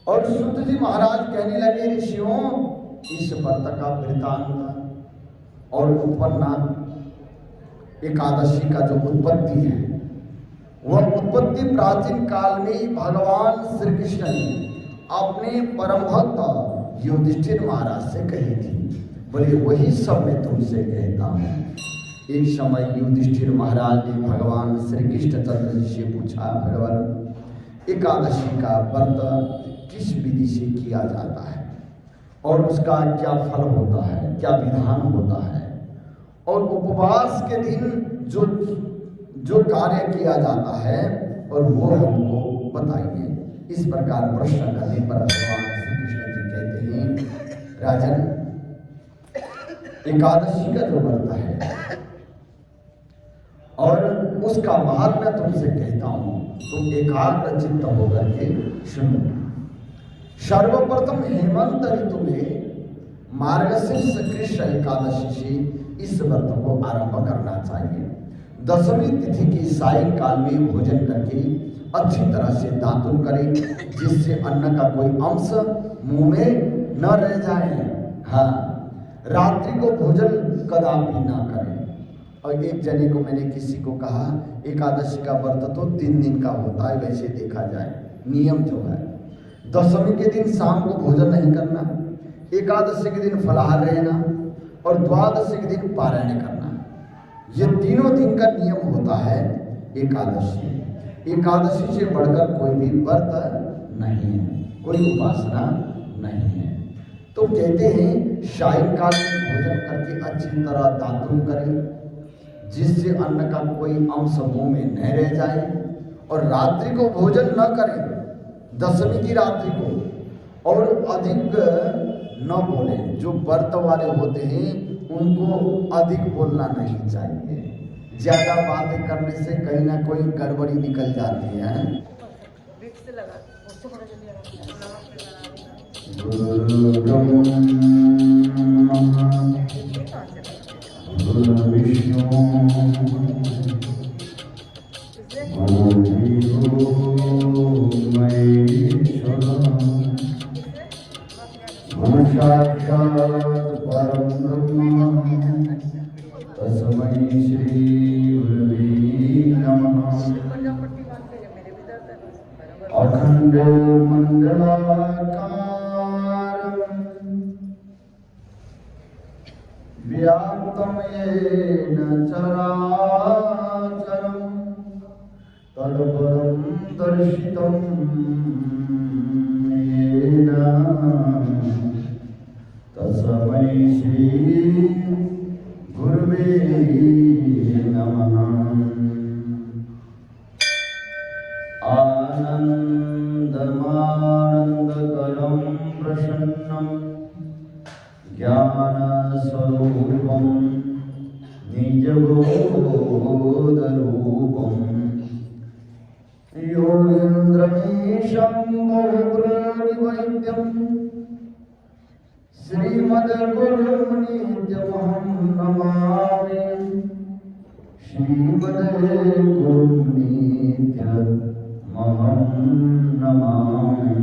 और सूत जी महाराज कहने लगे, ऋषियों, इस व्रत का वृतांत और उत्पन्ना एकादशी का जो उत्पत्ति है, वह उत्पत्ति प्राचीन काल में भगवान श्री कृष्ण ने अपने परम भक्त युधिष्ठिर महाराज से कही थी। बोले वही सब मैं तुमसे कहता हूँ। एक समय युधिष्ठिर महाराज ने भगवान श्री कृष्ण चंद्र जी से पूछा, भगवान, एकादशी का व्रत किस विधि से किया जाता है और उसका क्या फल होता है, क्या विधान होता है, और उपवास के दिन जो कार्य किया जाता है और वो हमको बताइए। इस प्रकार प्रश्न करने पर भगवान श्री कृष्ण जी कहते हैं, राजन, एकादशी का जो व्रत है और उसका महात्म्य तुमसे कहता हूं, तुम एकाग्र चित्त होकर के सुनो। सर्वप्रथम हेमंत ऋतु में मार्गशीर्ष कृष्ण एकादशी से इस व्रत को आरंभ करना चाहिए। दशमी तिथि की सायंकाल में भोजन करके अच्छी तरह से दातुन करें, जिससे अन्न का कोई अंश मुंह में न रह जाए। हाँ, रात्रि को भोजन कदापि ना करें। और एक जने को मैंने किसी को कहा, एकादशी का व्रत तो 3 दिन का होता है, वैसे देखा जाए नियम जो है, दशमी के दिन शाम को भोजन नहीं करना, एकादशी के दिन फलाहार रहना और द्वादशी के दिन पारायण करना। ये तीनों दिन का नियम होता है एकादशी। एकादशी से बढ़कर कोई भी व्रत नहीं है, कोई उपासना नहीं है। तो कहते हैं सायंकाल में भोजन करके अच्छी तरह दातुन करें, जिससे अन्न का कोई अंश मुंह में न रह जाए, और रात्रि को भोजन न करें, दशमी की रात्रि को, और अधिक न बोले। जो व्रत वाले होते हैं उनको अधिक बोलना नहीं चाहिए। ज्यादा बातें करने से कहीं ना कोई गड़बड़ी निकल जाती है। गुरु विष्णु गुरु साक्षात् परम ब्रह्म तस्मै श्री गुरवे नमः। अखंड मंडलाकारं व्याप्तं येन चराचरं तत्पदं दर्शितं येन तस्मै श्री गुरवे नमः। आनन्दमानन्दकरं प्रसन्नं ज्ञानस्वरूपं निजबोधरूपं योगीन्द्रमीशं बहुप्रवैद्यं श्रीमद्गुरुनित्यमहं नमामि। श्रीमद्गुरुनित्यमहं नमामि।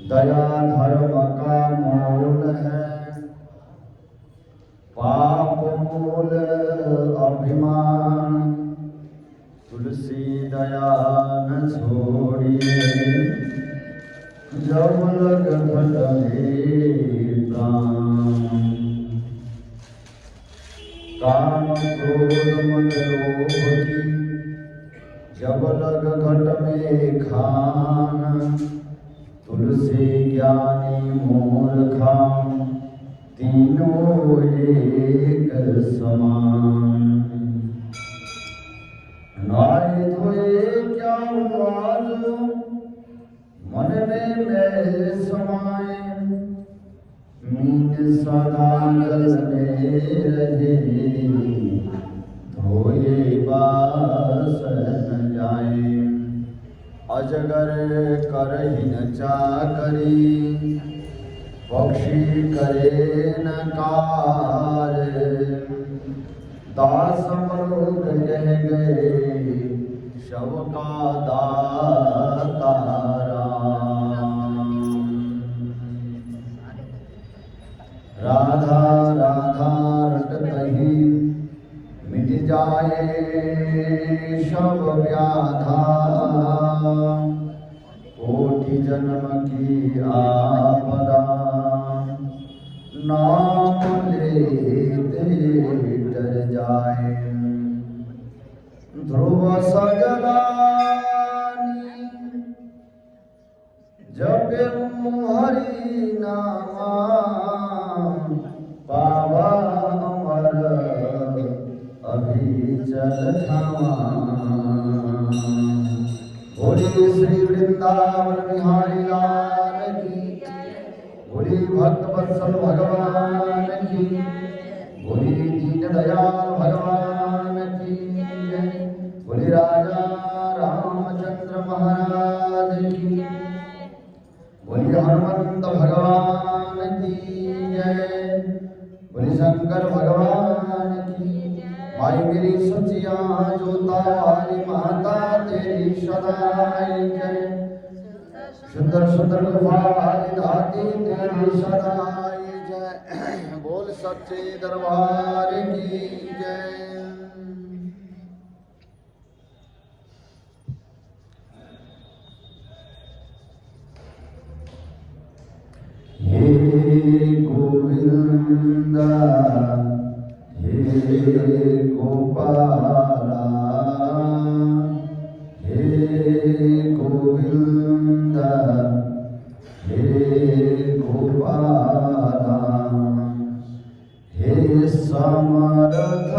दया धर्म का मूल है, पाप मूल अभिमान। तुलसी दया न छोड़िए, जब लग घट प्राण। काम क्रोध मद लोभ की जब लग घट में खान। तुलसी ज्ञानी मूर्खा तीनों एक समान। नाय धोए क्या हुआ जो मन में मैल समाए। मीन सदा जल में रहे, धोए बास न जाए। अजगर करहि न चाकरी, पक्षी करे न कार्य। दास मलोक कह गए, शव का दाता राम। जन्म की आपदा नाम लेते डर जाए। ध्रुव सजलानी जपे हरि नामा पावा अमर अभिचल धामा। बोली श्री वृंदावन बिहारी लाल की, बोली भक्त वत्सल भगवान की, बोली दीन दयाल भगवान की जय, बोली राजा रामचंद्र महाराज की, बोली हनुमंत भगवान की जय, बोली शंकर भगवान की। माई मेरी सचिया जोता वाली माता तेरी सदाई जय, सुंदर सुंदर गुफा वाली दाती तेरी सदाई जय। बोल सच्चे दरबार की जय। हे गोविंदा हे गोपाला, हे गोविंदा हे गोपाला, हे समर्थ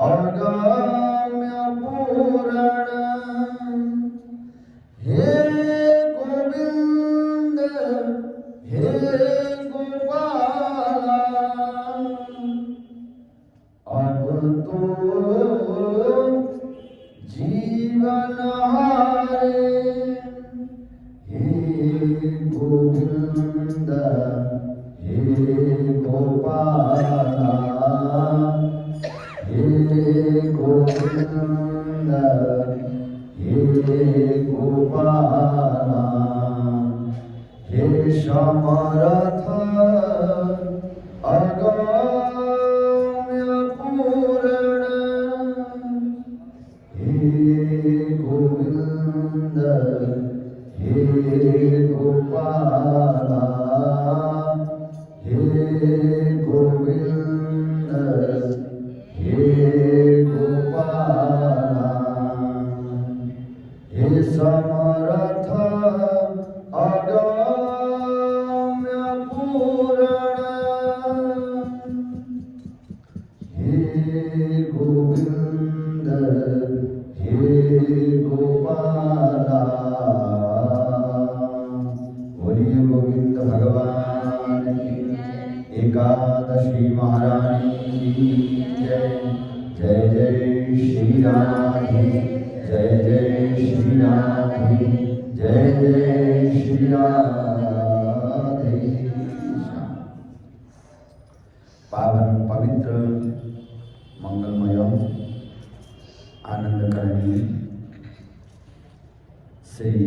अगम्य पूरण, हे गोविंद हे गोपाला, अब तो जीवन हारे। हे गोविंद हे गोपाला, हे गोविंद हे गोपाला, हे समर्थ अगम्य पूर्ण, हे गोविंद हे गोपाला, हे गोविंद हे गोपाला, हे समर्थ अगम्य पूर्ण, हे गोविंद हे गोपाला। बोलिए गोविंद भगवान की। एकादशी महारानी की जय। जय जय श्री राधे, जय जय श्री राधे, जय जय श्री राधे। पावन पवित्र मंगलमय आनंदकरणी श्री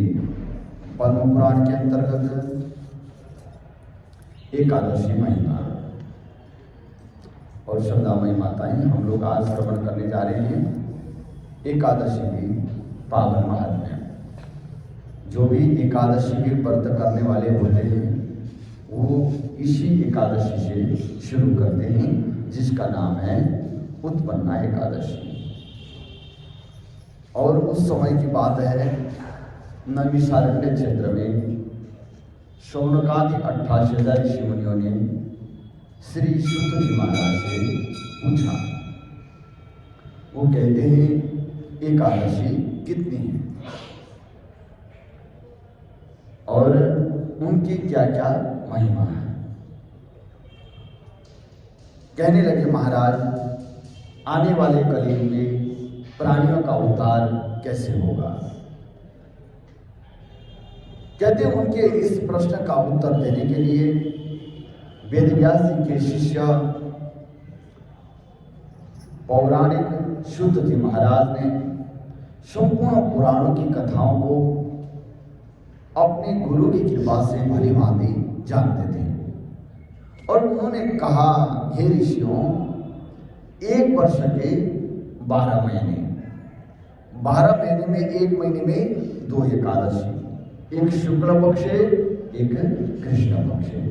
पद्म पुराण के अंतर्गत एकादशी महिमा और श्रद्धामयी माताएं हम लोग आज श्रवण करने जा रहे हैं एकादशी की पावन महात्म्य। जो भी एकादशी के व्रत करने वाले होते हैं वो इसी एकादशी से शुरू करते हैं, जिसका नाम है उत्पन्ना एकादशी। और उस समय की बात है, नैमिषारण्य क्षेत्र में शौनकादि 88 ऋषि मुनियों ने श्री सूत जी महाराज से पूछा। वो कहते हैं एकादशी कितनी है और उनकी क्या क्या महिमा है। कहने लगे महाराज, आने वाले कलयुग में प्राणियों का उद्धार कैसे होगा। कहते हैं उनके इस प्रश्न का उत्तर देने के लिए वेदव्यास जी के शिष्य पौराणिक शुद्ध जी महाराज ने संपूर्ण पुराणों की कथाओं को अपने गुरु की कृपा से भली भांति जानते थे। और उन्होंने कहा, हे ऋषियों, एक वर्ष के 12 महीने, 12 महीने में एक महीने में 2 एकादशी, एक शुक्ल पक्ष है, एक कृष्ण पक्ष है।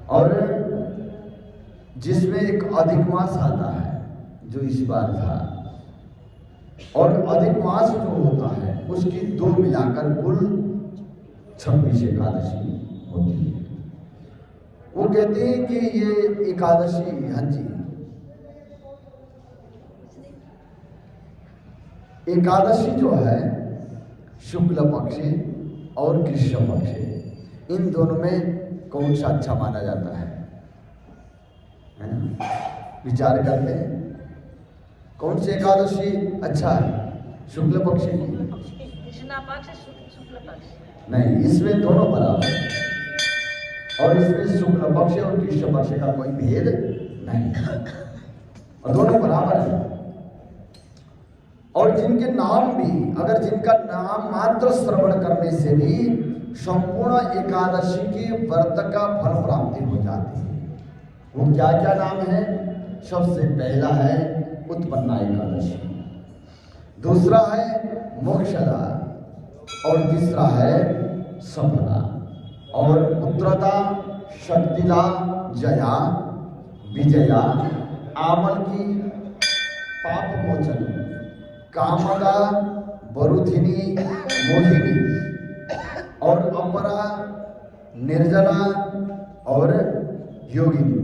और जिसमें एक अधिक मास आता है जो इस बार था, और अधिक मास जो होता है उसकी दो मिलाकर कुल 26 एकादशी होती है। वो कहते हैं कि ये एकादशी, हाँ जी, एकादशी जो है शुक्ल पक्ष और कृष्ण पक्ष, इन दोनों में कौन सा अच्छा माना जाता है? विचार करते हैं कौन सी एकादशी अच्छा है? शुक्ल पक्ष की? कृष्ण पक्ष, शुक्ल पक्ष नहीं, इसमें दोनों बराबर है, और इसमें शुक्ल पक्ष और कृष्ण पक्ष का कोई भेद नहीं है, और दोनों बराबर है। और जिनके नाम भी, अगर जिनका नाम मात्र श्रवण करने से भी संपूर्ण एकादशी के व्रत का फल प्राप्ति हो जाती है, वो क्या क्या नाम है? सबसे पहला है उत्पन्ना एकादशी, दूसरा है मोक्षदा, और तीसरा है सफला, और उत्तरदा, शक्तिदा, जया, विजया, आमल की, पाप मोचन, कामदा, वरुथिनी, मोहिनी, और अपरा, निर्जला, और योगिनी,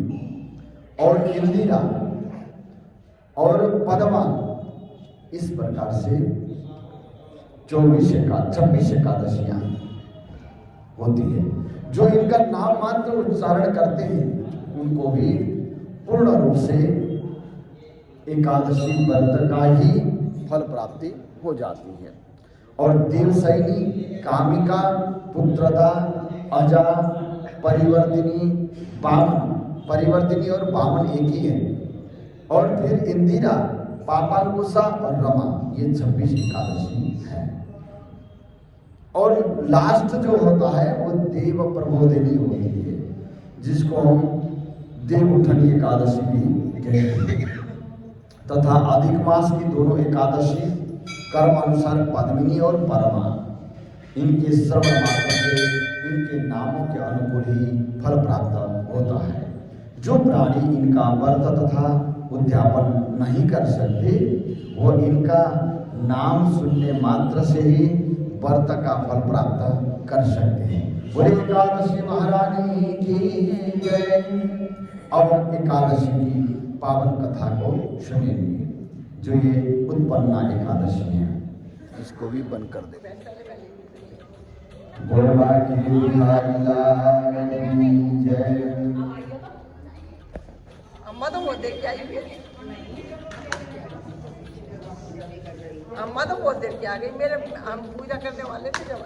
और इंदिरा, और पद्मा। इस प्रकार से 26 एकादशियां होती है। जो इनका नाम मात्र उच्चारण करते हैं उनको भी पूर्ण रूप से एकादशी व्रत का ही फल प्राप्ति हो जाती है। और देवसैनी, कामिका, पुत्रदा, अजा, परिवर्तिनी, बामन, परिवर्तिनी और बामन एक ही है, और फिर इंदिरा, पापांकुशा और रमा, ये 26 एकादशी है। और लास्ट जो होता है वो देव प्रबोधिनी होती है, जिसको हम देव उठनी एकादशी भी कहते हैं। तथा अधिक मास की दोनों एकादशी कर्म अनुसार पद्मिनी और परमा, इनके श्रवण मात्र से इनके नामों के अनुकूल ही फल प्राप्त होता है। जो प्राणी इनका व्रत तथा उद्यापन नहीं कर सकते, वो इनका नाम सुनने मात्र से ही व्रत का फल प्राप्त कर सकते हैं। बोले एकादशी महारानी की जय। अब हम एकादशी की पावन कथा को सुनेंगे, जो ये उत्पन्ना एकादशी है। इसको भी बंद कर दे। जय। अम्मा तो बहुत देर के आई हुई है, अम्मा तो बहुत देर के आ गई, मेरे हम पूजा करने वाले थे जब